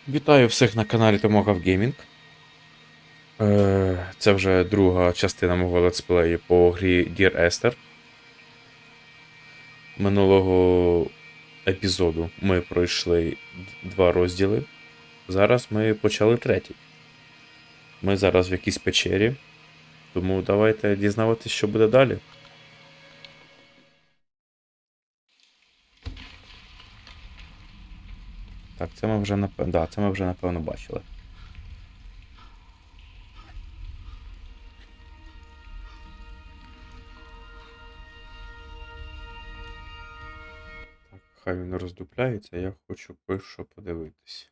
Вітаю всіх на каналі Томогав Геймінг. Це вже друга частина мого летсплею по грі Dear Esther. Минулого епізоду ми пройшли 2 розділи. Зараз ми почали 3. Ми зараз в якійсь печері. Тому давайте дізнаватись, що буде далі. Так, це ми вже напевно бачили. Так, хай він роздупляється, я хочу кое-що подивитись.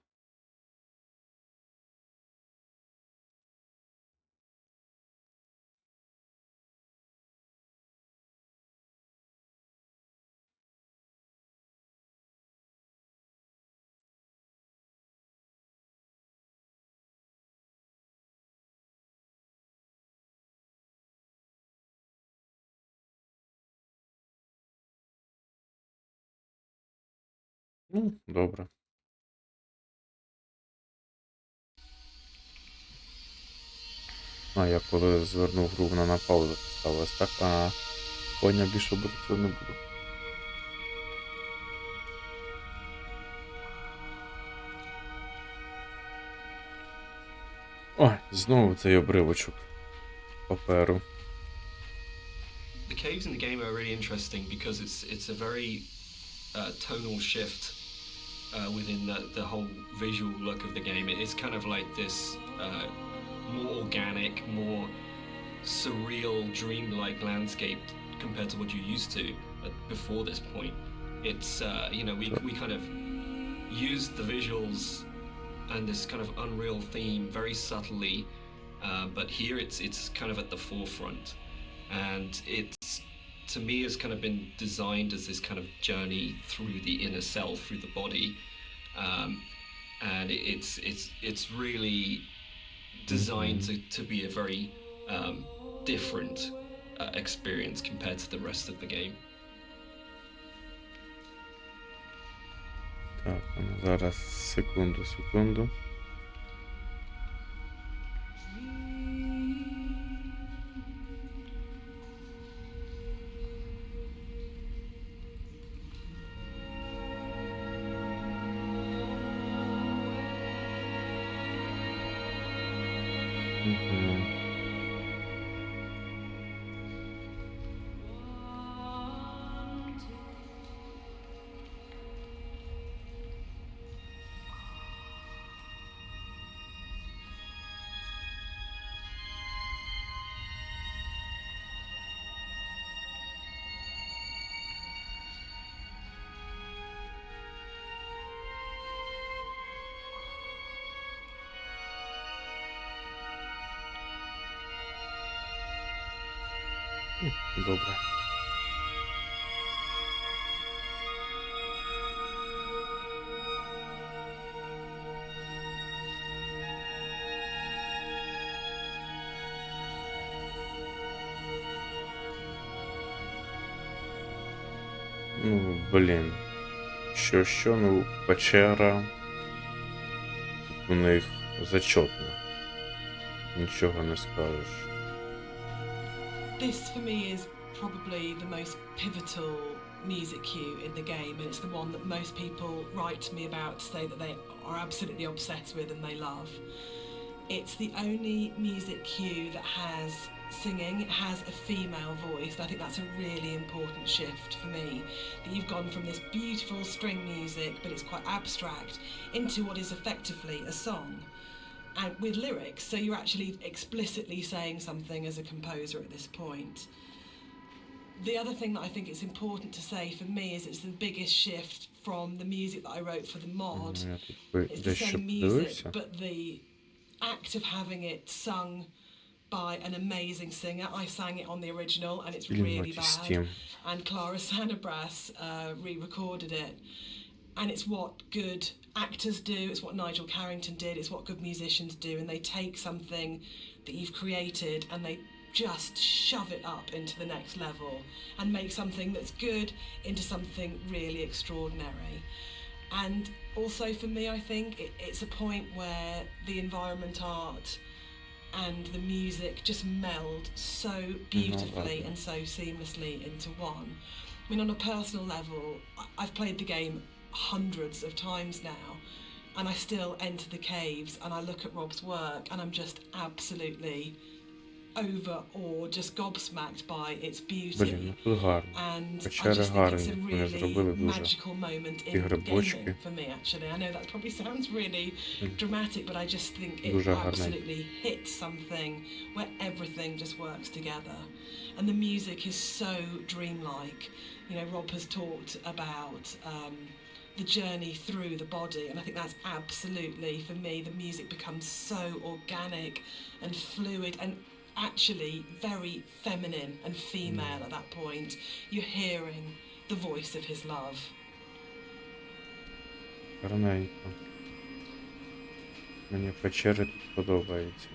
Ну, добре. А, я коли звернув гру, вона на паузу поставилась, так? А коня більше буде, цього не буду. Ой, знову цей обривочок паперу. The caves in the game are really interesting because it's a very tonal shift within the whole visual look of the game. It's kind of like this more organic, more surreal, dreamlike landscape compared to what you're used to before this point. It's we kind of used the visuals and this kind of unreal theme very subtly, but here it's kind of at the forefront. And it's, to me, has kind of been designed as this kind of journey through the inner self, through the body, and it's really designed to be a very different experience compared to the rest of the game. Так, зараз секунду. Добре. Ну, блін. Що, ну, печера. Тут у них зачетно. Нічого не скажеш. This for me is probably the most pivotal music cue in the game, and it's the one that most people write to me about to say that they are absolutely obsessed with and they love. It's the only music cue that has singing. It has a female voice, and I think that's a really important shift for me, that you've gone from this beautiful string music, but it's quite abstract, into what is effectively a song. And with lyrics, so you're actually explicitly saying something as a composer at this point. The other thing that I think it's important to say for me is it's the biggest shift from the music that I wrote for the mod. It's the same music, but the act of having it sung by an amazing singer. I sang it on the original and it's really bad. And Clara Sanabras re-recorded it. And it's what good actors do, it's what Nigel Carrington did, it's what good musicians do, and they take something that you've created and they just shove it up into the next level and make something that's good into something really extraordinary. And also for me, I think it's a point where the environment art and the music just meld so beautifully and so seamlessly into one. I mean, on a personal level, I've played the game hundreds of times now, and I still enter the caves and I look at Rob's work and I'm just absolutely overawed, just gobsmacked by its beauty. Блін, тут гарно. And I Печери just think гарні, it's a вони зробили really дуже. magical moment І in грибочки. gaming for me, actually. I know that probably sounds really dramatic, but I just think it Дуже гарний. absolutely hits something where everything just works together. And the music is so dreamlike. You know, Rob has talked about the journey through the body, and I think that's absolutely, for me, the music becomes so organic and fluid and actually very feminine and female at that point. You're hearing the voice of his love. Гарненько. Мені печери тут подобаються.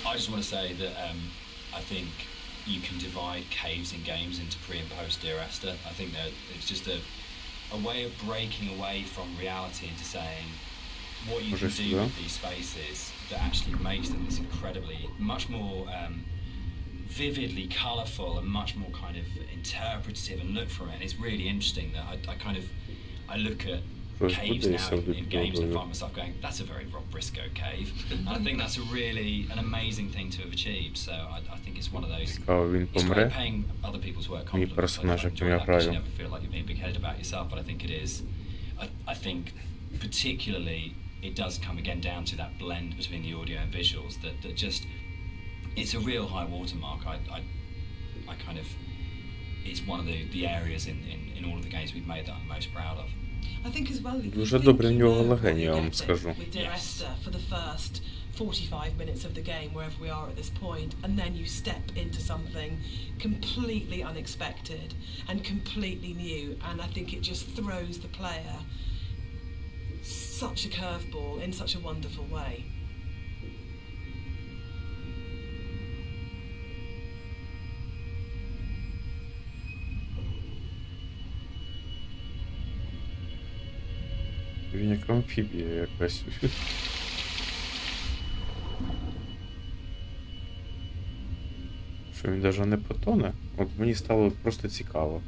I just want to say that I think you can divide caves and games into pre and post Dear Esther. I think that it's just a way of breaking away from reality into saying what you can do with these spaces that actually makes them this incredibly, much more vividly colourful and much more kind of interpretative and look from it. And it's really interesting that I look at caves now in games and find myself going, that's a very Rob Briscoe cave. And I think that's an amazing thing to have achieved. So I think it's one of those. Він It's great помре. paying other people's work Мій compliments. персонаж, I яким enjoy я that because you граю. never feel like you're being big-headed about yourself, but I think it is. I think particularly it does come again down to that blend between the audio and visuals that just, it's a real high watermark. I kind of, it's one of the areas in all of the games we've made that I'm most proud of. I think as well, Дуже добре в нього легені, я вам скажу. with Dear Esther for the first 45 minutes of the game, wherever we are at this point, and then you step into something completely unexpected and completely new, and I think it just throws the player such a curveball in such a wonderful way. Він як амфібія якась. Що він навіть не потоне? От мені стало просто цікаво.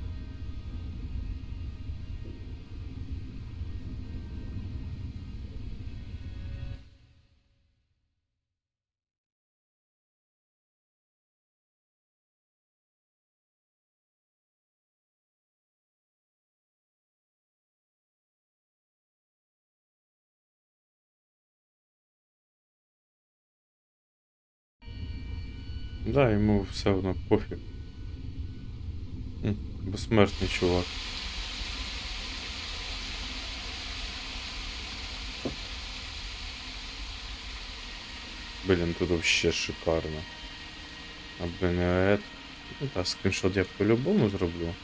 Да, йому все одно пофіг. Безсмертний чувак. Блін, тут вообще шикарно. А блін, ну та скріншот я по-любому зроблю.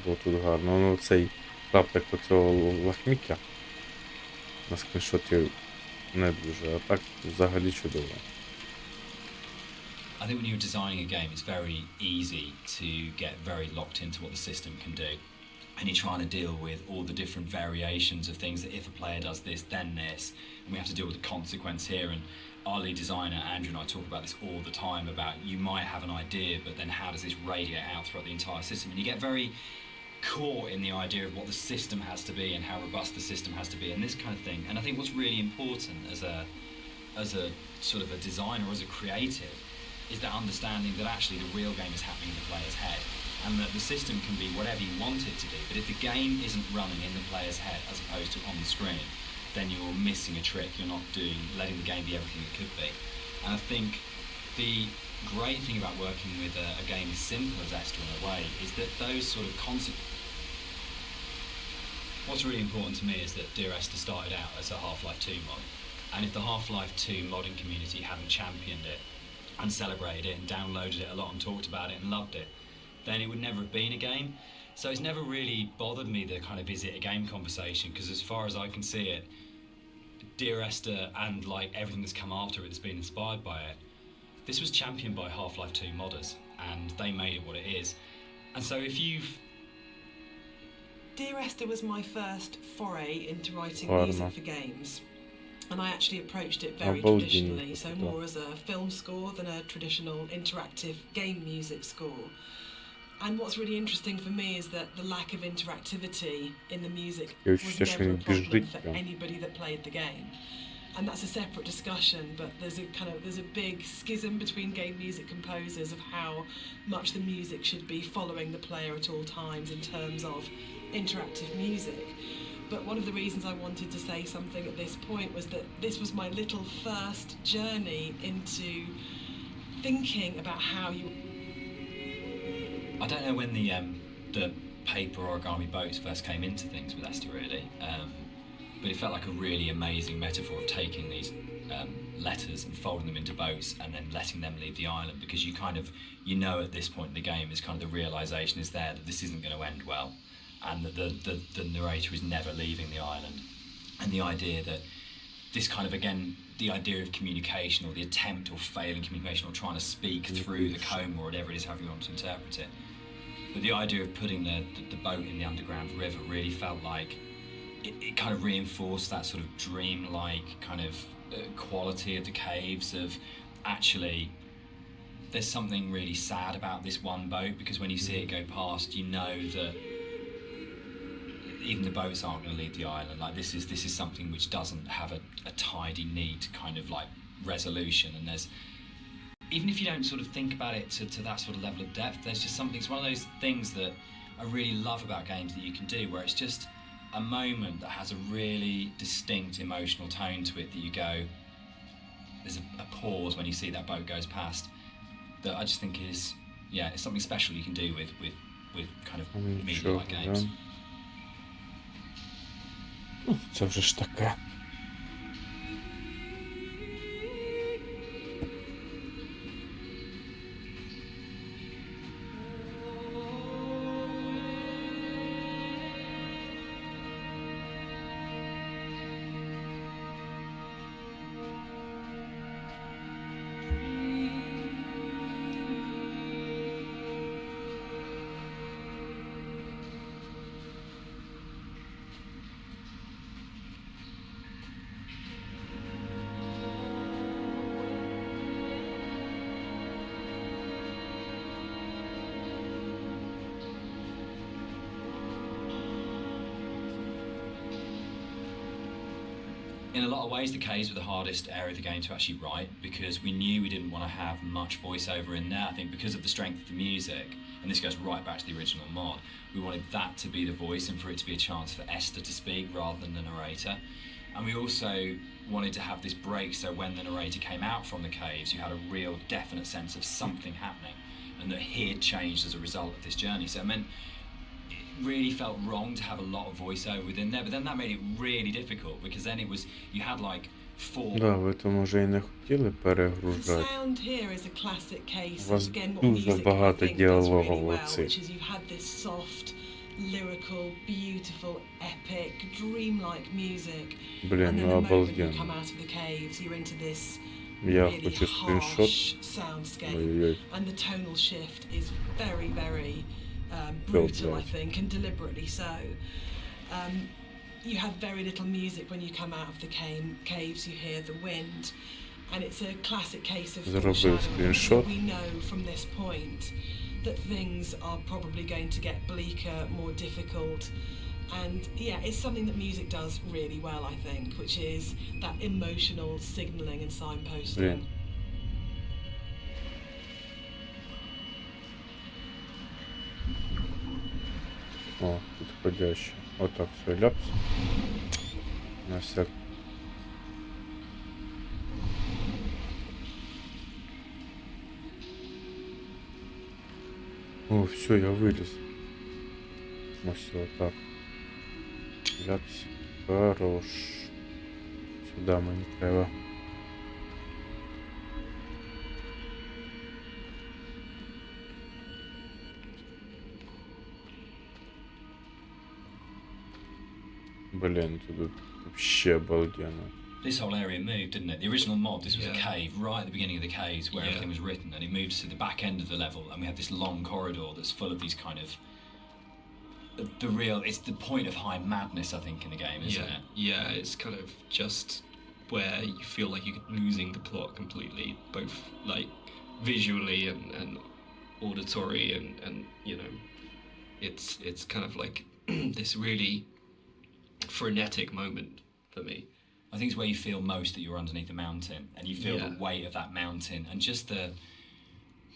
Бо тут гарно. Ну цей клаптик оцього лахміття на скріншоті не дуже, а так взагалі чудово. I think when you're designing a game, it's very easy to get very locked into what the system can do. And you're trying to deal with all the different variations of things that if a player does this, then this. And we have to deal with the consequence here. And our lead designer, Andrew, and I talk about this all the time about you might have an idea, but then how does this radiate out throughout the entire system? And you get very caught in the idea of what the system has to be and how robust the system has to be and this kind of thing. And I think what's really important as a sort of a designer, as a creative, is that understanding that actually the real game is happening in the player's head and that the system can be whatever you want it to be, but if the game isn't running in the player's head as opposed to on the screen, then you're missing a trick. You're not letting the game be everything it could be. And I think the great thing about working with a game as simple as Esther in a way is that those sort of concepts. What's really important to me is that Dear Esther started out as a Half-Life 2 mod, and if the Half-Life 2 modding community hadn't championed it and celebrated it and downloaded it a lot and talked about it and loved it, then it would never have been a game. So it's never really bothered me, the kind of is it a game conversation, because as far as I can see it, Dear Esther and like everything that's come after it that's been inspired by it, this was championed by Half-Life 2 modders, and they made it what it is. And so if you've... Dear Esther was my first foray into writing Ладно. music for games. And I actually approached it very Обалденно traditionally, so круто. more as a film score than a traditional interactive game music score. And what's really interesting for me is that the lack of interactivity in the music Я was ощущаю, что never они a problem бежит for прям. anybody that played the game. And that's a separate discussion, but there's a big schism between game music composers of how much the music should be following the player at all times in terms of interactive music. But one of the reasons I wanted to say something at this point was that this was my little first journey into thinking about how you... I don't know when the paper origami boats first came into things with Esther really, but it felt like a really amazing metaphor of taking these letters and folding them into boats and then letting them leave the island, because you kind of, you know at this point in the game is kind of the realisation is there that this isn't going to end well, and that the narrator is never leaving the island. And the idea that this kind of, again, the idea of communication or the attempt or failing communication or trying to speak through the coma or whatever it is, however you want to interpret it. But the idea of putting the boat in the underground river really felt like it kind of reinforced that sort of dream-like kind of quality of the caves, of actually there's something really sad about this one boat, because when you see it go past, you know that even the boats aren't going to leave the island. Like this is something which doesn't have a tidy, neat kind of like resolution. And there's, even if you don't sort of think about it to that sort of level of depth, there's just something, it's one of those things that I really love about games that you can do, where it's just a moment that has a really distinct emotional tone to it, that you go, there's a pause when you see that boat goes past, that I just think is, yeah, it's something special you can do with kind of media like games. Да. Ну, це вже ж таке. In a lot of ways, the caves were the hardest area of the game to actually write, because we knew we didn't want to have much voiceover in there. I think because of the strength of the music, and this goes right back to the original mod, we wanted that to be the voice and for it to be a chance for Esther to speak rather than the narrator. And we also wanted to have this break, so when the narrator came out from the caves, you had a real definite sense of something happening, and that he had changed as a result of this journey. So it meant it really felt wrong to have a lot of voiceover within there, but then that made it really difficult, because then it was, you had like 4... Да, ви то може і не хотіли The перегружати. sound here is a classic case У вас of, again, what дуже music I багато think does діалогу really в well, оці. which is you've had this soft, lyrical, beautiful, epic, dreamlike music, Блін, and then ну the moment you обалденно. come out of the caves, you're into this Я really хочу скріншот. harsh soundscape, Ой-ой-ой. and the tonal shift is very, very brutal, I блядь. think, and deliberately so. You have very little music when you come out of the caves, you hear the wind, and it's a classic case of Зробив foreshadowing. скріншот. We know from this point that things are probably going to get bleaker, more difficult, and yeah, it's something that music does really well, I think, which is that emotional signalling and signposting. Блін. О, підходяще. Отак все ляпс. На всяк. О, все, я виліз. Ось отак. Ляпс. Хорош. Сюди мені треба. Блін, тут вообще обалденно. This whole area moved, didn't it? The original mod, this was a Yeah. cave right at the beginning of the caves where Yeah. everything was written, and it moved to the back end of the level, and we have this long corridor that's full of these kind of it's the point of high madness, I think, in the game, isn't it? Yeah, it's kind of just where you feel like you're losing the plot completely, both like visually and auditory, and you know, it's kind of like this really frenetic moment for me. I think it's where you feel most that you're underneath a mountain, and you feel Yeah. the weight of that mountain, and just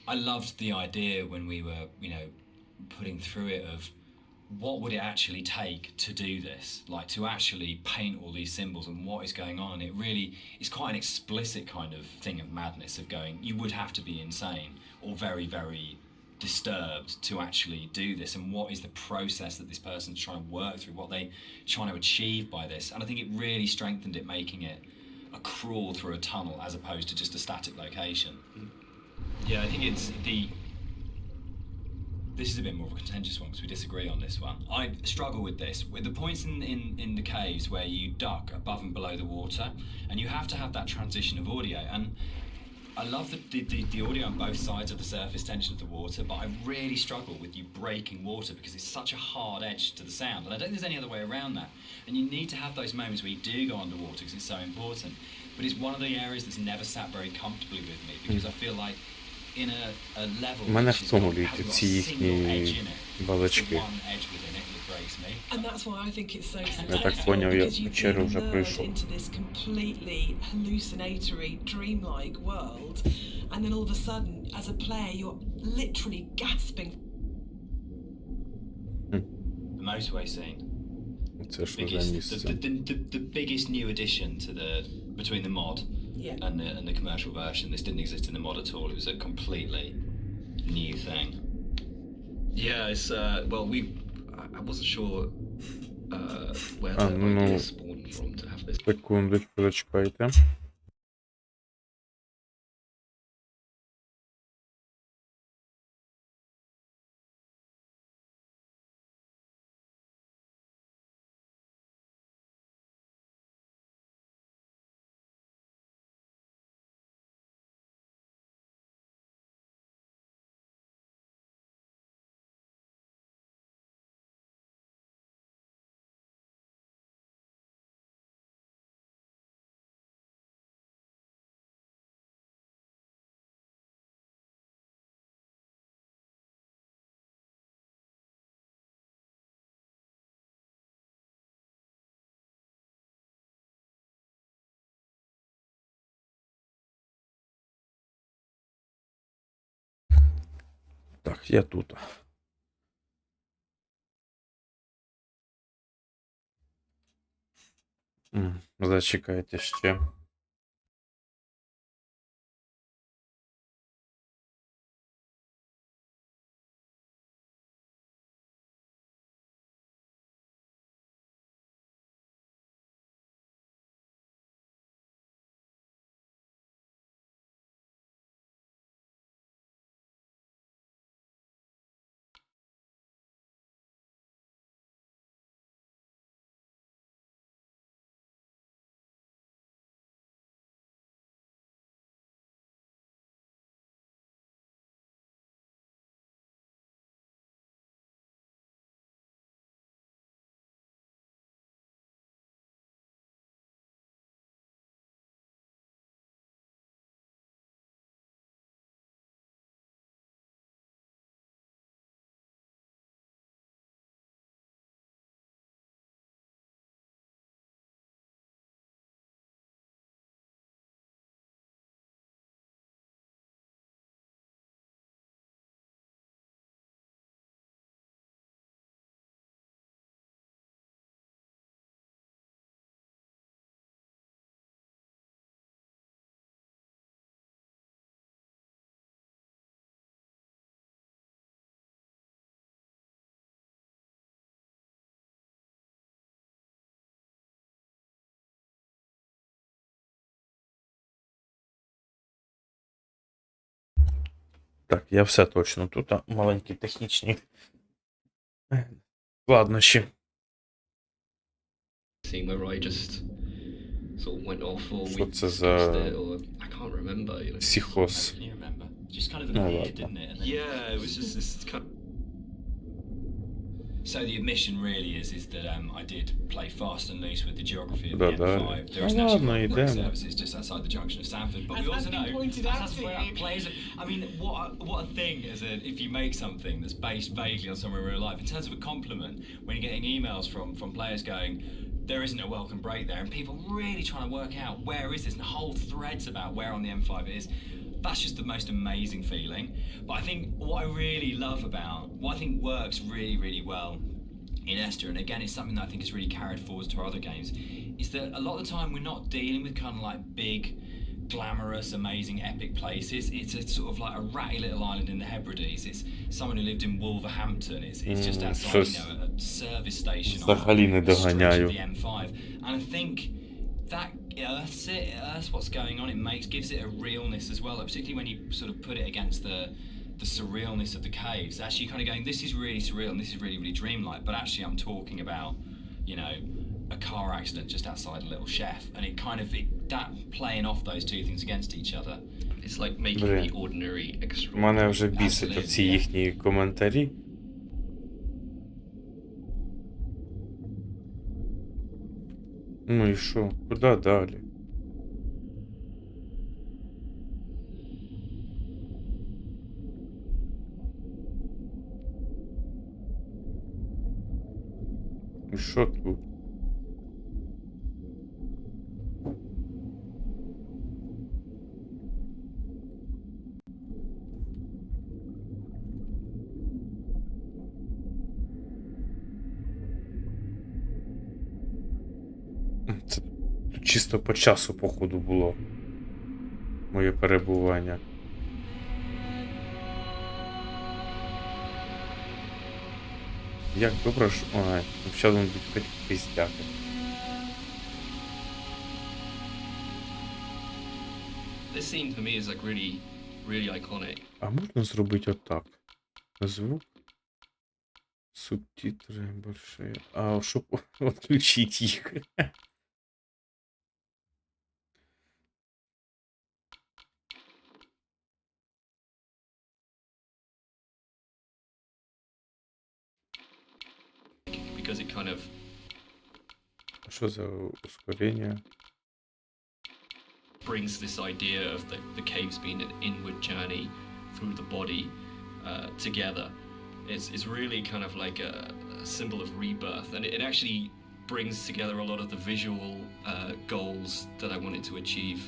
I loved the idea when we were, you know, putting through it of what would it actually take to do this, like to actually paint all these symbols and what is going on. And it really is quite an explicit kind of thing of madness of going, you would have to be insane or very, very disturbed to actually do this, and what is the process that this person's trying to work through, what they trying to achieve by this. And I think it really strengthened it, making it a crawl through a tunnel as opposed to just a static location. Yeah, I think it's This is a bit more of a contentious one because we disagree on this one. I struggle with this. With the points in the caves where you duck above and below the water, and you have to have that transition of audio. And I love the audio on both sides of the surface tension of the water, but I really struggle with you breaking water because it's such a hard edge to the sound. And I don't think there's any other way around that. And you need to have those moments where you do go underwater because it's so important. But it's one of the areas that's never sat very comfortably with me because I feel like in a level Мене which втомлюють has got ці a single edge їхні in it, it's the балачки. one edge within it that breaks me. And that's why I think it's so Я так successful, поняв, я because you've печеру been вже lured пройшов. into this completely hallucinatory, dreamlike world, and then all of a sudden, as a player, you're literally gasping. The motorway scene. Це що за Biggest, місце? the biggest new addition to between the mod Yeah. and the commercial version. This didn't exist in the mod at all. It was a completely new thing. yeah, it's well, I wasn't sure where Ah, the no. idea spawned from to have this. Секундочку, зачекайте. Так, я тут. Зачекайте ще. Так, я все точно. Тут маленькі технічні складнощі. Scene where I just sort of went off or Що we це discussed за it or I can't remember, you know. психоз? Can you remember? Just kind of No, appeared, ладно. didn't it? And then Yeah, it was just this kind of... So the admission really is that I did play fast and loose with the geography of Да, the да. M5. There Ну isn't actually ладно, one of the йдемо. services just outside the junction of Sanford, but As we has also been know pointed as out that's to where you. players. I mean, what a thing as if you make something that's based vaguely on somewhere in real life. In terms of a compliment, when you're getting emails from players going, there isn't a welcome break there, and people really trying to work out where is this, and whole threads about where on the M5 it is. That's just the most amazing feeling. But I think what I really love about, what I think works really, really well in Esther, and again it's something that I think is really carried forward to our other games, is that a lot of the time we're not dealing with kind of like big, glamorous, amazing, epic places. It's a sort of like a ratty little island in the Hebrides. It's someone who lived in Wolverhampton. It's just outside, щось you know, a service station взагалі не on the stretch доганяю. of the M5. And I think that earths it, earths what's going on. It gives it a realness as well, particularly when you sort of put it against the surrealness of the caves. Actually kind of going, this is really surreal and this is really, really dreamlike, but actually I'm talking about, you know, a car accident just outside a little chef, and it kind of that playing off those two things against each other. It's like making Блін. the ordinary extraordinary. Мене вже бісить Absolutely, оці yeah. їхні коментарі. Ну і що? Куди далі? І що тут? Це тут чисто по часу, походу, було моє перебування. Як добре, що... Ой, зараз будуть хоч пиздяки. This scene for me is like really, really iconic. А можна зробити отак? Звук. Субтитри большие. А, щоб відключити їх. Because it kind of А що за ускорення? brings this idea of the caves being an inward journey through the body together. It's really kind of like a symbol of rebirth, and it actually brings together a lot of the visual goals that I wanted to achieve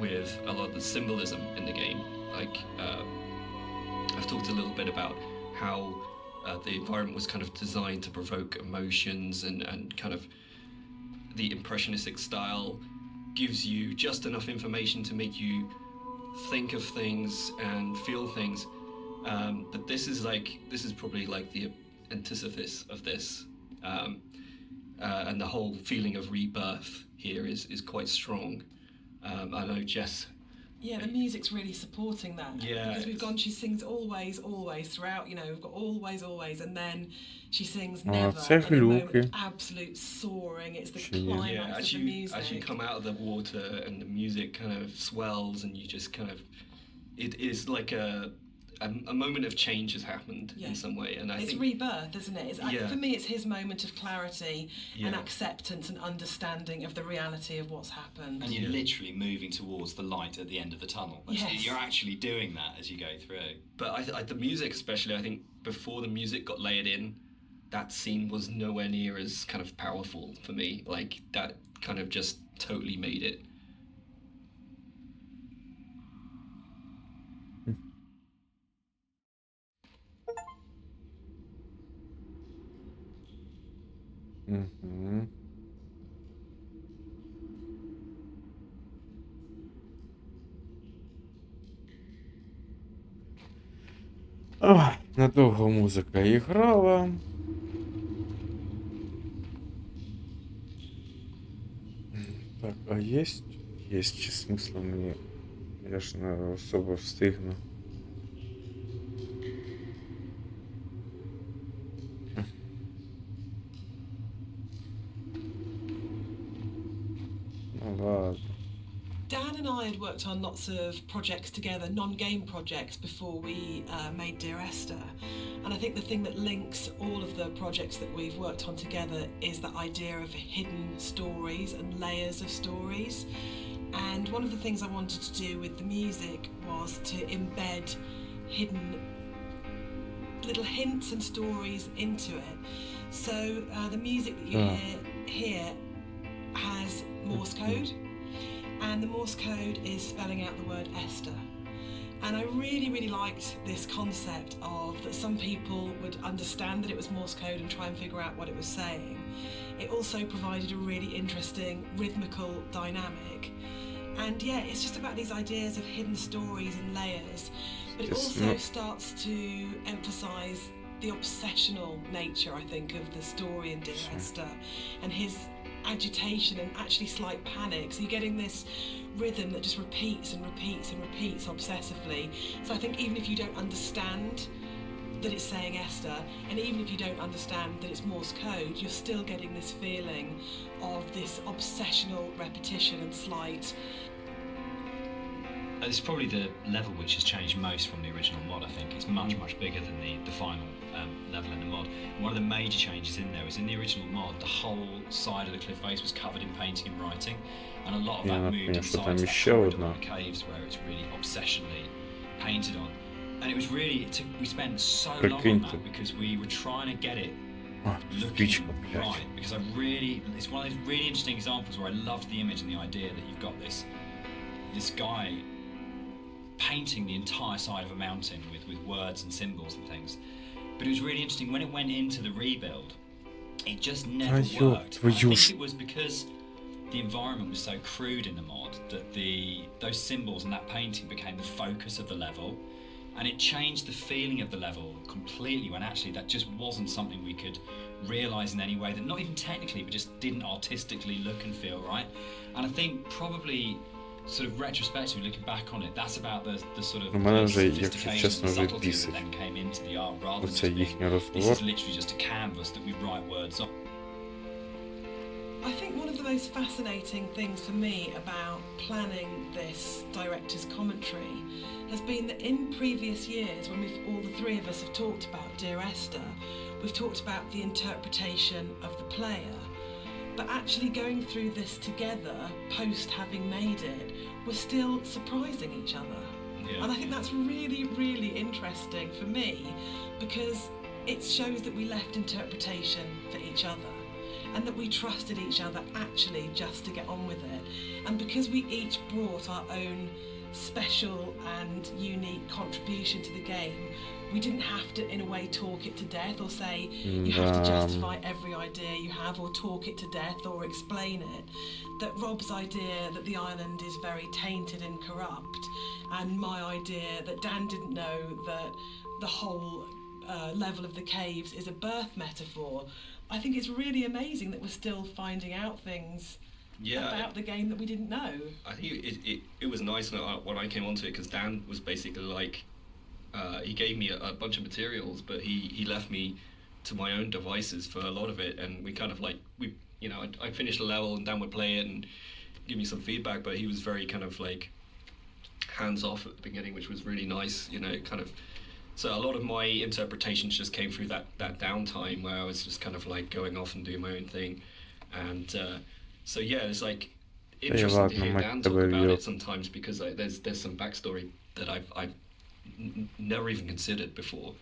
with a lot of the symbolism in the game. Like I've talked a little bit about how the environment was kind of designed to provoke emotions, and kind of the impressionistic style gives you just enough information to make you think of things and feel things. But this is probably like the antithesis of this. And the whole feeling of rebirth here is quite strong. I know Jess. Yeah, the music's really supporting that. Yeah, Because we've it's- gone, she sings always, always throughout, you know, we've got always, always, and then she sings Oh, never. це And a moment глюки. of absolute soaring. It's the Чи ні? climax Yeah, of the music. as you come out of the water and the music kind of swells and you just kind of, it is like a moment of change has happened in Yeah. some way, and I It's think rebirth, isn't it? Yeah. For me, it's his moment of clarity and Yeah. acceptance and understanding of the reality of what's happened. And you're Yeah. literally moving towards the light at the end of the tunnel. Yes. You're actually doing that as you go through. But the music especially, I think before the music got layered in, that scene was nowhere near as kind of powerful for me. Like that kind of just totally made it. Угу. Надовго музика іграла. Так, а есть? Есть чи смысла мне Я ж не особо встигну. Ну ладно. Dan and I had worked on lots of projects together, non-game projects, before we made Dear Esther. And I think the thing that links all of the projects that we've worked on together is that idea of hidden stories and layers of stories. And one of the things I wanted to do with the music was to embed hidden little hints and stories into it. So the music that you hear here has Morse code. And the Morse code is spelling out the word Esther. And I really, really liked this concept of that some people would understand that it was Morse code and try and figure out what it was saying. It also provided a really interesting rhythmical dynamic. And yeah, it's just about these ideas of hidden stories and layers. But it also starts to emphasize the obsessional nature, I think, of the story in Dear Esther and his agitation and actually slight panic. So you're getting this rhythm that just repeats and repeats and repeats obsessively. So I think even if you don't understand that it's saying Esther, and even if you don't understand that it's Morse code, you're still getting this feeling of this obsessional repetition and slight. It's probably the level which has changed most from the original mod, I think. It's much, much bigger than the final level in the mod. One of the major changes in there is in the original mod, the whole side of the cliff face was covered in painting and writing, and a lot of that moved inside that corridor and caves where it's really obsessionally painted on. And it was really, we spent so long on that because we were trying to get it looking right. Because it's one of those really interesting examples where I loved the image and the idea that you've got this guy painting the entire side of a mountain with words and symbols and things. But it was really interesting when it went into the rebuild, it just never worked. I think it was because the environment was so crude in the mod that those symbols and that painting became the focus of the level, and it changed the feeling of the level completely when actually that just wasn't something we could realize in any way, that not even technically but just didn't artistically look and feel right. And I think probably sort of retrospectively looking back on it, that's about the sort of sophistication and subtlety that then came into the art rather than just being, this is literally just a canvas that we write words on. I think one of the most fascinating things for me about planning this director's commentary has been that in previous years, when all the three of us have talked about Dear Esther, we've talked about the interpretation of the player. But actually going through this together, post having made it, we're still surprising each other. Yeah. And I think that's really, really interesting for me, because it shows that we left interpretation for each other and that we trusted each other actually just to get on with it. And because we each brought our own special and unique contribution to the game, we didn't have to, in a way, talk it to death or say you have to justify every idea you have or talk it to death or explain it. That Rob's idea that the island is very tainted and corrupt, and my idea that Dan didn't know that the whole level of the caves is a birth metaphor. I think it's really amazing that we're still finding out things about the game that we didn't know. I think it was nice when I came onto it, because Dan was basically like, he gave me a bunch of materials, but he left me to my own devices for a lot of it, and we kind of like, I'd finish the level and Dan would play it and give me some feedback, but he was very kind of like hands off at the beginning, which was really nice, kind of. So a lot of my interpretations just came through that downtime where I was just kind of like going off and doing my own thing, and so yeah, it's like interesting to hear Dan talk about it sometimes, because there's some backstory that I've never even considered before,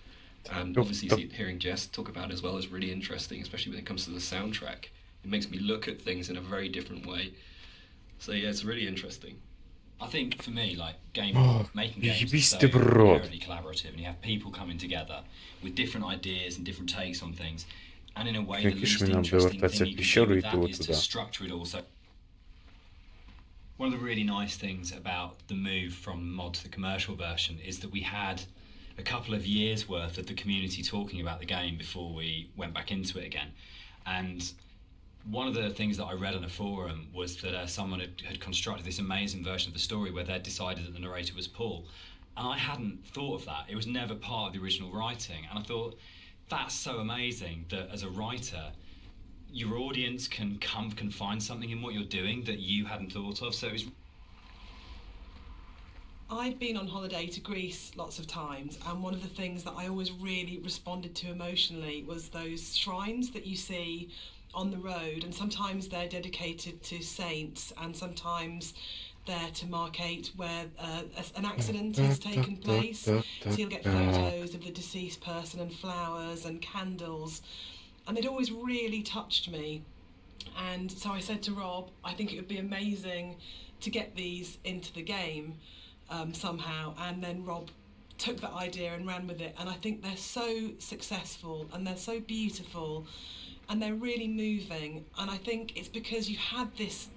and obviously hearing Jess talk about it as well is really interesting, especially when it comes to the soundtrack. It makes me look at things in a very different way. So yeah, it's really interesting. I think for me, like making games is so inherently collaborative, and you have people coming together with different ideas and different takes on things, and in a way the least interesting thing you can do with that is to structure it all. So one of the really nice things about the move from mod to the commercial version is that we had a couple of years worth of the community talking about the game before we went back into it again, and one of the things that I read on a forum was that someone had constructed this amazing version of the story where they'd decided that the narrator was Paul. And I hadn't thought of that. It was never part of the original writing. And I thought, that's so amazing that as a writer, your audience can find something in what you're doing that you hadn't thought of. So it was... I've been on holiday to Greece lots of times, and one of the things that I always really responded to emotionally was those shrines that you see on the road, and sometimes they're dedicated to saints, and sometimes they're to markate where an accident has taken place. So you'll get photos of the deceased person and flowers and candles, and they'd always really touched me. And so I said to Rob, I think it would be amazing to get these into the game somehow, and then Rob took that idea and ran with it, and I think they're so successful and they're so beautiful and they're really moving, and I think it's because you had this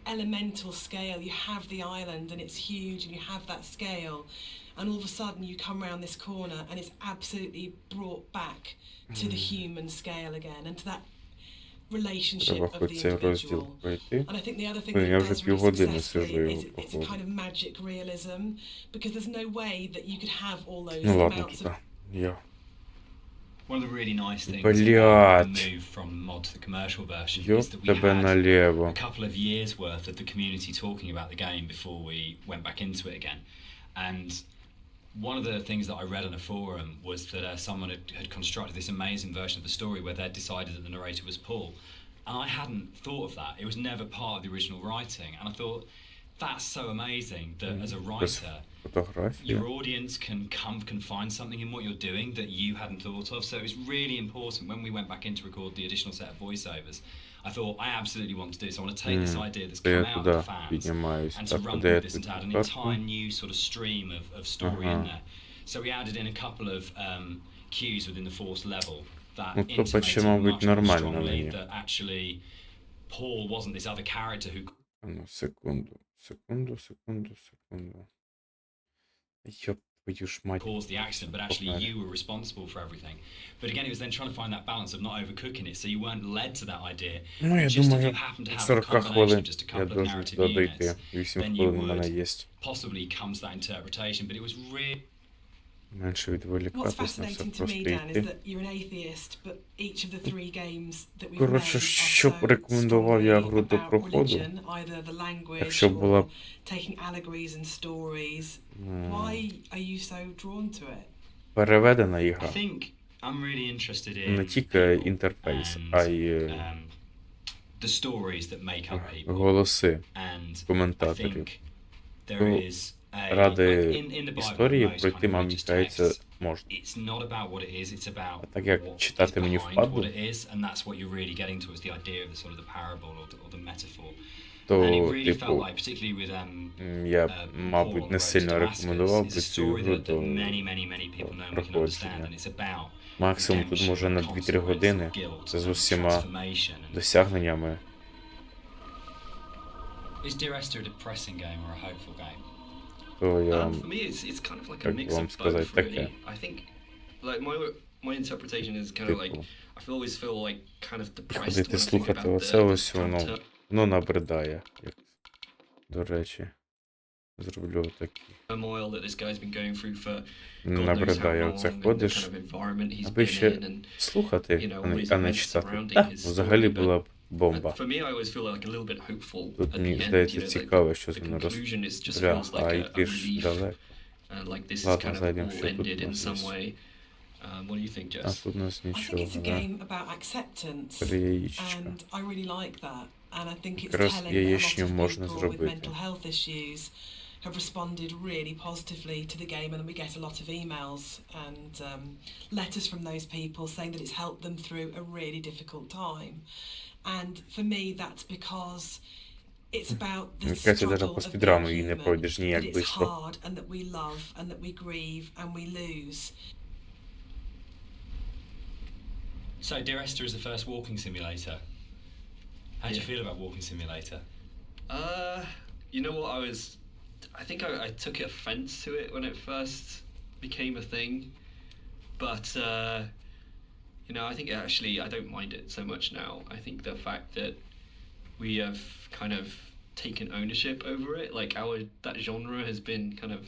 elemental scale, you have the island and it's huge and you have that scale, and all of a sudden you come around this corner and it's absolutely brought back to the human scale again and to that relationship Треба of хоч the цей розділ individual. пройти. And I think the other thing Я that it вже does really півгодини сижу successfully його is it's a проходжу. kind of magic realism, because there's no way that you could have all those Ну ладно, amounts of туди. Я. One of the really nice things Блядь. about the move from mod to the commercial version Ёб is that we тебе had налево. a couple of years worth of the community talking about the game before we went back into it again. And one of the things that I read on a forum was that someone had constructed this amazing version of the story where they'd decided that the narrator was Paul. And I hadn't thought of that. It was never part of the original writing. And I thought, that's so amazing that as a writer, Фотографія. your audience can find something in what you're doing that you hadn't thought of. So it was really important when we went back in to record the additional set of voiceovers. I thought, I absolutely want to do this. I want to take this idea that's То я come out of туди the fans піднімаюсь. and to Так, run куди я with this тут and to add an карту? entire new sort of stream of story in there. So we added in a couple of cues within the fourth level that Ну, то почти, intimated мабуть, much more нормально strongly мені. that actually Paul wasn't this other character who Ну, секунду. Ёб твою ж мать. caused the accident, but actually you were responsible for everything. But again, it was then trying to find that balance of not overcooking it, so you weren't led to that idea. Ну, я Just if думаю, you happen to have a 40 combination хвилин of just a я couple of должен narrative туди дойти. units, 8 then you хвилин у мене would є. possibly come to that interpretation. But it was really Менше What's відволікатись на все, fascinating to просто me, Dan, is йти. that you're an atheist, but each of the three games that we've Коротше, made are щоб so рекомендував я strongly гру до about проходу, religion, either the language якщо б була or taking allegories and stories. Why are you so drawn to it? переведена I ігра, think I'm really interested in не тільки people інтерфейс, and, а й the stories that make up people. голоси And I коментаторів. think there То is a, ради like in the Bible, історії most пройти, kind of мені religious здається, texts, можна. it's not about what it is, it's about А так як what is читати мені behind впадло, what it is, and that's what you're really getting to is the idea of the sort of the parable or the metaphor. то, And it really felt типу, like, particularly with я, Paul мабуть, on не the road to сильно Damascus, рекомендував is би a цю story гру that до many people know and we can understand, проходження. and it's about Максимум тут може на 2-3 години. Це з усіма досягненнями. Is Dear Esther a depressing game or a hopeful game? То я For me, it's kind of like a Как mix вам of сказать, both, really. такая. I think, like my interpretation is kind of like типу, I always feel like kind of depressed ходити when I think слухати about оце the ось воно, воно набридає. Як, до речі, зроблю такі. turmoil that this guy's been going through for God knows how Набридає long, оце and the ходиш, kind of environment he's аби been ще in, and слухати, you know, all these а не events читати. surrounding Так, his взагалі story, but була б бомба. for me, I always feel like a little bit hopeful Тут at мені the end. здається You know, like цікаво, що the воно conclusion is just розбля, feels like а a йти ж relief, далеко. and like this is Ладно, kind of зайдемо, all що тут ended у in нас some є. way. What do you think, А Jess? тут у нас I think нічого, it's a да? game about acceptance, 3 яєчка. and I really like that. And I think it's Якраз telling that a lot яєчню of можна people with зробити. mental health issues have responded really positively to the game, and then we get a lot of emails and letters from those people saying that it's helped them through a really difficult time. And for me, that's because it's about the Мені кажеться, навіть struggle по of спідрану being її не human, пройдеш that ніяк it's швидко. hard and that we love and that we grieve and we lose. So, Dear Esther is the first walking simulator. How do you Yeah. feel about Walking Simulator? You know what? I think I took offense to it when it first became a thing, but You know, I think actually I don't mind it so much now. I think the fact that we have kind of taken ownership over it, like that genre has been kind of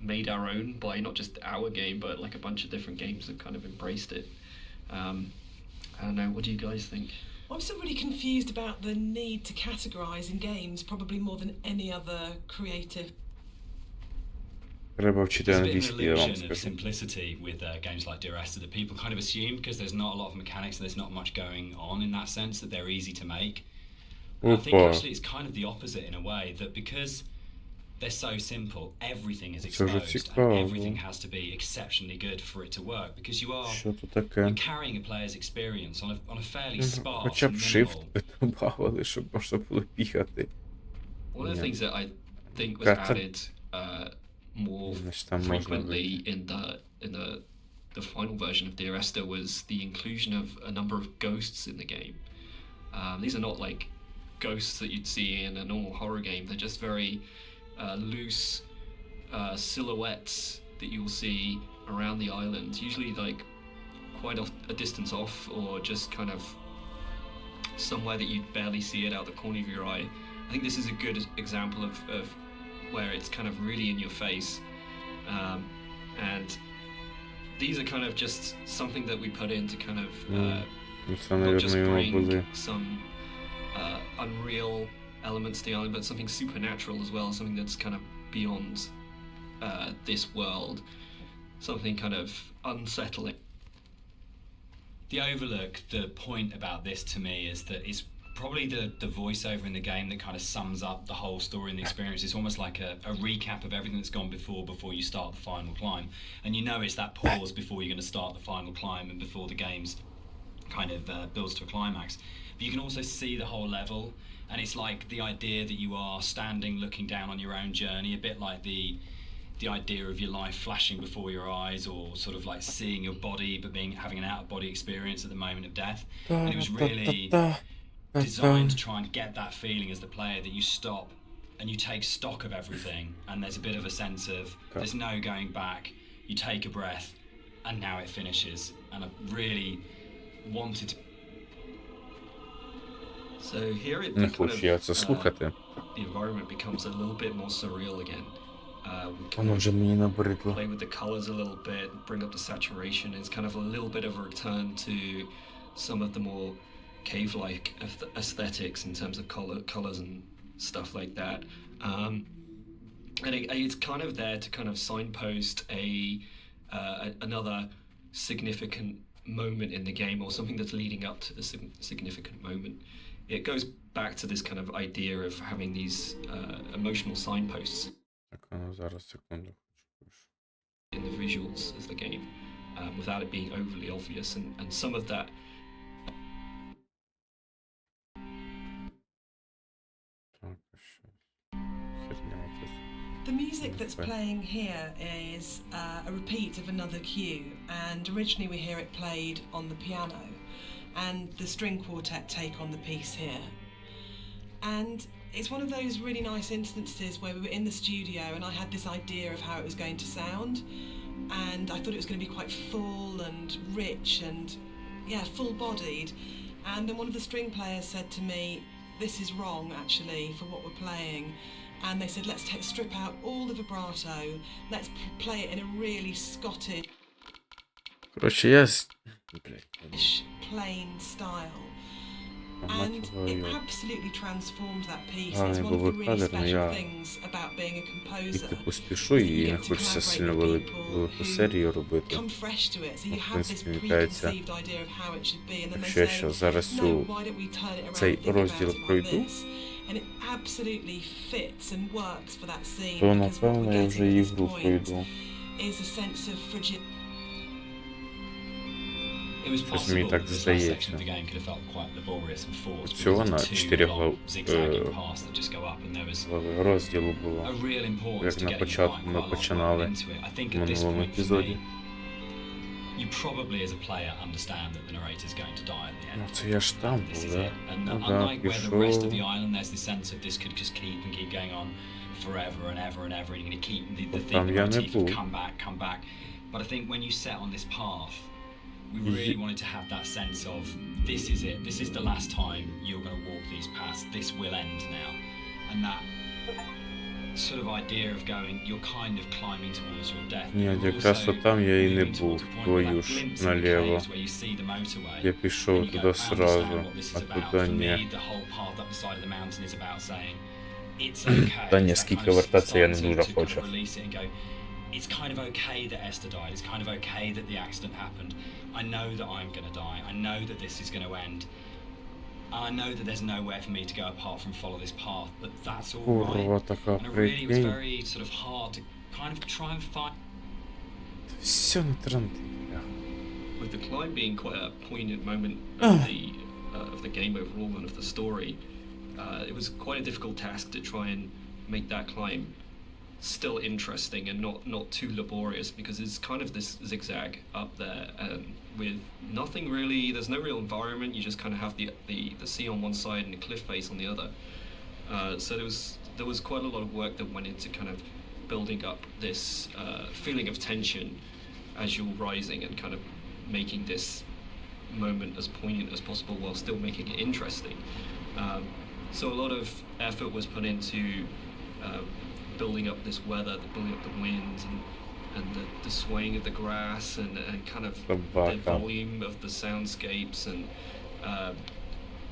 made our own by not just our game, but like a bunch of different games have kind of embraced it. I don't know, what do you guys think? I'm still really confused about the need to categorise in games, probably more than any other creative. Треба вчити There's a bit of an англійський, я вам illusion of скажу. simplicity with games like Dear Esther that people kind of assume because there's not a lot of mechanics and there's not much going on in that sense that they're easy to make. And I think Опа. actually it's kind of the opposite in a way, that because they're so simple, everything is Це вже exposed and цікаво. everything has to be exceptionally good for it to work, because Що тут таке? you're carrying a player's experience on a fairly sparse Хоча б and shift minimal. би добавили, щоб можна було бігати. One of the Yeah. things that I think was Got it. added more Значить, там можна frequently in the final version of Dear Esther was the inclusion of a number of ghosts in the game. These are not like ghosts that you'd see in a normal horror game. They're just very loose silhouettes that you'll see around the island, usually like quite a distance off, or just kind of somewhere that you'd barely see it out the corner of your eye. I think this is a good example of where it's kind of really in your face, and these are kind of just something that we put in to kind of Ну, це, not just навірно, йому bring були. some unreal elements to the island, but something supernatural as well, something that's kind of beyond this world, something kind of unsettling. The overlook, the point about this to me is that it's probably the voiceover in the game that kind of sums up the whole story and the experience. It's almost like a recap of everything that's gone before you start the final climb. And you know it's that pause before you're going to start the final climb and before the game's kind of builds to a climax. But you can also see the whole level, and it's like the idea that you are standing looking down on your own journey, a bit like the idea of your life flashing before your eyes, or sort of like seeing your body but having an out-of-body experience at the moment of death. And it was really designed to try and get that feeling as the player that you stop and you take stock of everything, and there's a bit of a sense of there's no going back. You take a breath and now it finishes, and I really wanted to. So here it Не kind хочу я це of слухати. the environment becomes a little bit more surreal again. We kind Воно of вже мені набридло. play with the colors a little bit, bring up the saturation. It's kind of a little bit of a return to some of the more cave-like aesthetics in terms of colors and stuff like that. And it's kind of there to kind of signpost another significant moment in the game, or something that's leading up to the significant moment. It goes back to this kind of idea of having these emotional signposts Так, ну зараз, секунду. in the visuals of the game, without it being overly obvious, and some of that. Так, що? Херня якась. The music that's playing here is a repeat of another cue, and originally we hear it played on the piano, and the string quartet take on the piece here. And it's one of those really nice instances where we were in the studio and I had this idea of how it was going to sound, and I thought it was going to be quite full and rich and, yeah, full-bodied. And then one of the string players said to me, "This is wrong, actually, for what we're playing." And they said, let's strip out all the vibrato, let's play it in a really Scottish, Коротше, я... Блядь. plain style. А And мать it твою. absolutely transformed that piece. Гарний It's one of the був really кадр, але special я things about being a і composer. типу спішу, і не хочеться сильно велику серію робити. Come fresh to it, so you В have this принципі, мені кажеться, preconceived idea of how it should be, and then they якщо я say, ще зараз no, цю why don't we turn it around цей and think розділ about it like пройду, this? And it absolutely fits and works for that scene, то because what напевно we're я getting вже at this ігру point пройду. is a sense of fragility. It was Щось мені possible так that this last здається. section of the game could have felt quite laborious and forced, Всього because на it's two 4 long zigzagging paths that just go up, and there was розділу a було, real importance як to на getting початку quite ми a lot починали into it. I think в at this минулому point for епізоді. me, you probably as a player understand that the narrator is going to die at the end. Ну це я ж там This був, is да? it. And Ну да, unlike where the rest of пішов. the island, there's this sense of this could just keep and keep going on forever and ever and ever, and you're going to keep the От theme, там the я не motif of був. come back. But I think when you set on this path, we really wanted to have that sense of, this is it, this is the last time you're going to walk these paths, this will end now. And that sort of idea of going, you're kind of climbing towards your death. Ні, якраз отам я і не був, твою ж, наліво. Я пішов туди сразу, а туди ні. Та ні, скільки вертатися я не дуже хочу. It's kind of okay that Esther died. It's kind of okay that the accident happened. I know that I'm going to die. I know that this is going to end. And I know that there's nowhere for me to go apart from follow this path. But that's all Курва, right. така, And it really was прикинь. very sort of hard to kind of try and find. Все на тренди. With the climb being quite a poignant moment of the game overall and of the story, it was quite a difficult task to try and make that climb still interesting and not too laborious, because it's kind of this zigzag up there with nothing really. There's no real environment. You just kind of have the sea on one side and the cliff face on the other. So there was quite a lot of work that went into kind of building up this feeling of tension as you're rising and kind of making this moment as poignant as possible while still making it interesting. So a lot of effort was put into building up this weather, building up the wind and the swaying of the grass and kind of the volume of the soundscapes and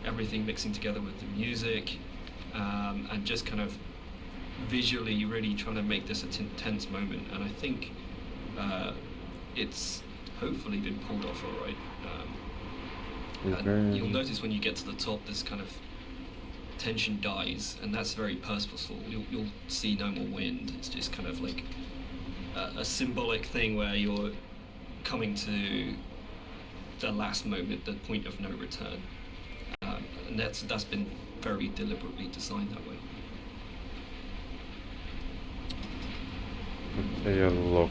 everything mixing together with the music, and just kind of visually really trying to make this a tense moment. And I think it's hopefully been pulled off all right. And you'll notice when you get to the top, this kind of tension dies, and that's very purposeful. You'll see no more wind. It's just kind of like a symbolic thing where you're coming to the last moment, the point of no return, and that's been very deliberately designed that way. Я лох.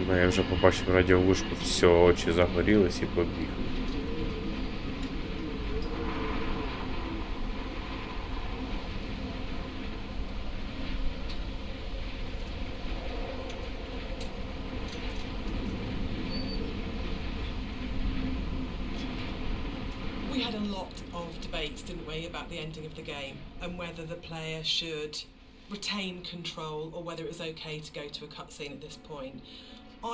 Ну, я вже побачив радіовишку, все, очі загорілись і побіг. We had a lot of debates, didn't we, about the ending of the game and whether the player should retain control or whether it was okay to go to a cutscene at this point.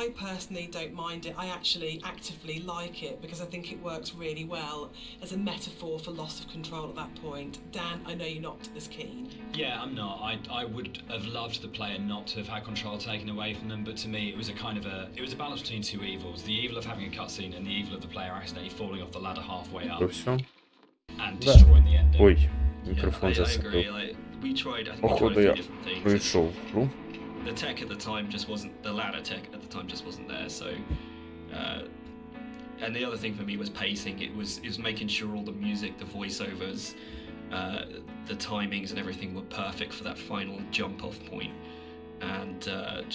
I personally don't mind it. I actually actively like it because I think it works really well as a metaphor for loss of control at that point. Dan, I know you're not as keen. Yeah, I'm not. I would have loved the player not to have had control taken away from them, but to me it was a kind of it was a balance between two evils. The evil of having a cutscene and the evil of the player accidentally falling off the ladder halfway up and destroying the ending. Ой, мікрофон I agree. засипив. Like, we tried a Походу few я different things. пройшов гру. The tech at the time just wasn't, the ladder tech at the time just wasn't there, so and the other thing for me was pacing. It was making sure all the music, the voiceovers, the timings and everything were perfect for that final jump off point, and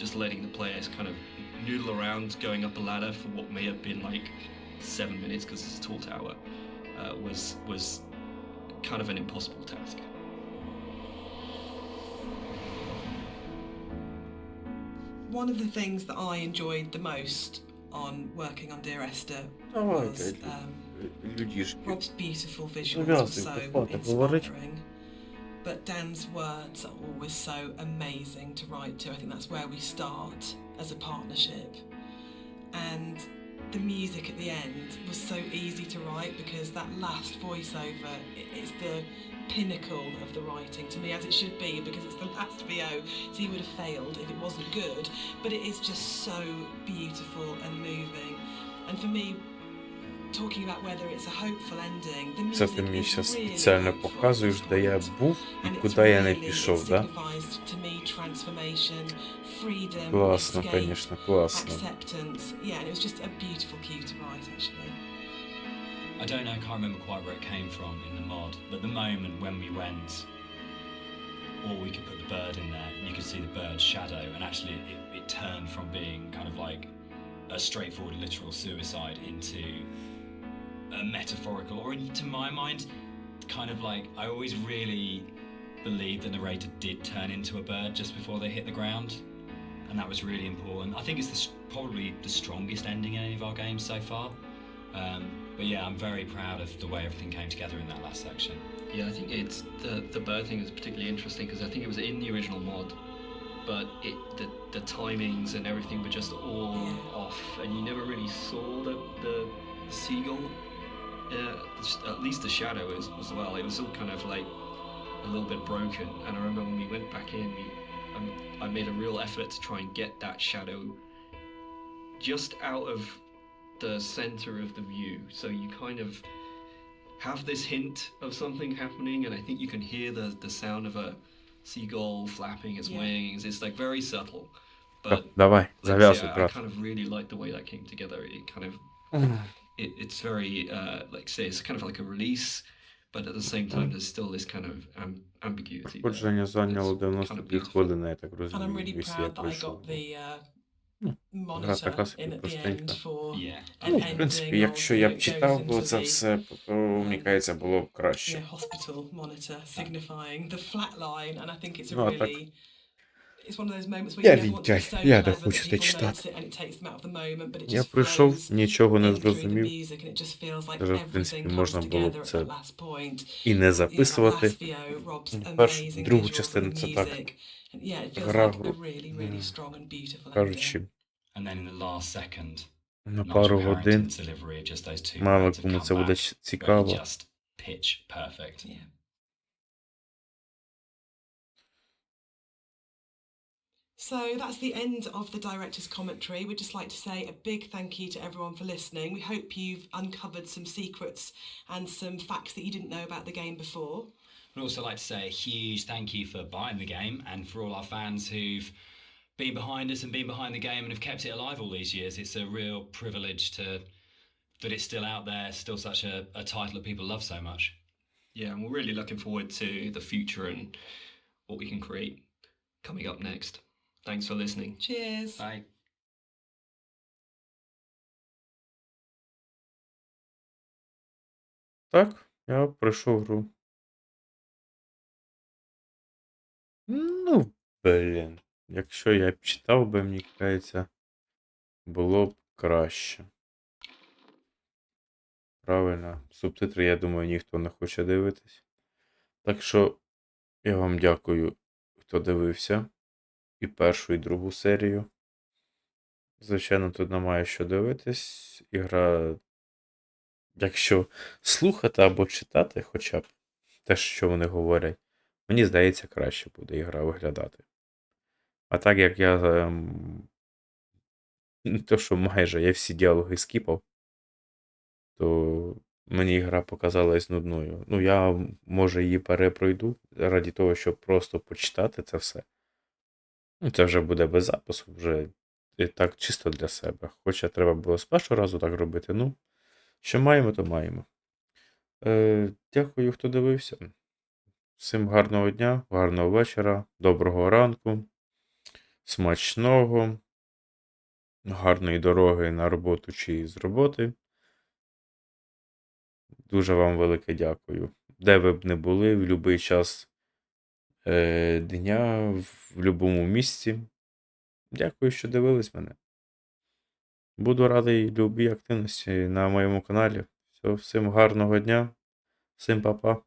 just letting the players kind of noodle around going up a ladder for what may have been like 7 minutes because it's a tall tower was kind of an impossible task. One of the things that I enjoyed the most on working on Dear Esther was Людішки. Rob's beautiful visuals Зав'язуй, were so хватить говорить. inspiring, but Dan's words are always so amazing to write to. I think that's where we start as a partnership. And the music at the end was so easy to write because that last voiceover is the pinnacle of the writing to me, as it should be, because it's the last VO, so he would have failed if it wasn't good, but it is just so beautiful and moving. And for me, talking about whether it's a hopeful ending, the Це music ти мені is зараз really спеціально hopeful. показуєш, де я був і And it's куди я не really, пішов, it да? signifies to me transformation, freedom, Класно, escape, конечно, класно. acceptance. Yeah, and it was just a beautiful cue to write, actually. I don't know, I can't remember quite where it came from in the mod, but the moment when we went, or we could put the bird in there, and you could see the bird's shadow, and actually it turned from being kind of like a straightforward literal suicide into a metaphorical, or to my mind, kind of like, I always really believe the narrator did turn into a bird just before they hit the ground, and that was really important. I think it's probably the strongest ending in any of our games so far. But yeah, I'm very proud of the way everything came together in that last section. Yeah, I think it's the bird thing is particularly interesting because I think it was in the original mod, but the timings and everything were just all off, and you never really saw the seagull. At least the shadow as well. It was all kind of like a little bit broken. And I remember when we went back in, I made a real effort to try and get that shadow just out of the center of the view, so you kind of have this hint of something happening, and I think you can hear the sound of a seagull flapping its wings. It's like very subtle, but Давай, like I зав'язуй, say, I брат. kind of really like the way that came together. It kind of it's very like say it's kind of like a release, but at the same time there's still this kind of ambiguity there. Проходження зайняло It's kind of 92 beautiful. хвилини, я так And I'm розумію, really якщо я proud that I пройшов. got the Гра така monitor собі in at the end простенька. for Yeah. an Ну, в принципі, ending of, якщо you я know, б it читав goes би into це the все, то, мені кажеться, було б краще. hospital monitor signifying the flat line, and I think it's a Ну, а так, really it's one of those moments where я you never want to be лінтяй, so я не clever that хочу це people читати. notice it and it takes them out of the moment, but it Я just прийшов, flows нічого не in through the зрозумів. music, and it just feels like Даже, в everything принципі, comes можна було together б at це that last point. і не That записувати. last VO, Rob's amazing Другу visuals частину and це так, music, and yeah, it feels гра, like a really strong and beautiful ending. кажучи, And then in the last second, на Nigel пару годин. Harrington's delivery of just those two Мало words have кому come це буде back, really цікаво. just pitch perfect. Yeah. So that's the end of the director's commentary. We'd just like to say a big thank you to everyone for listening. We hope you've uncovered some secrets and some facts that you didn't know about the game before. We'd also like to say a huge thank you for buying the game and for all our fans who've been behind us and been behind the game and have kept it alive all these years. It's a real privilege that it's still out there, still such a title that people love so much. Yeah, and we're really looking forward to the future and what we can create coming up next. Thanks for listening. Cheers. Bye. Так, я пройшов гру. Ну, блін. Якщо я б читав би, мені кажеться, було б краще. Правильно. Субтитри, я думаю, ніхто не хоче дивитись. Так що я вам дякую, хто дивився і першу, і другу серію. Звичайно, тут немає що дивитись. Ігра, якщо слухати або читати, хоча б те, що вони говорять, мені здається, краще буде ігра виглядати. А так як я не то, що майже я всі діалоги скіпав, то мені гра показалась нудною. Ну, я, може, її перепройду раді того, щоб просто почитати це все. Ну, це вже буде без запису, вже і так чисто для себе. Хоча треба було з першого разу так робити. Ну, що маємо, то маємо. Дякую, хто дивився. Всім гарного дня, гарного вечора, доброго ранку, смачного, гарної дороги на роботу чи з роботи. Дуже вам велике дякую. Де ви б не були, в будь-який час дня, в будь-якому місці. Дякую, що дивились мене. Буду радий любій активності на моєму каналі. Всім гарного дня, всім па-па.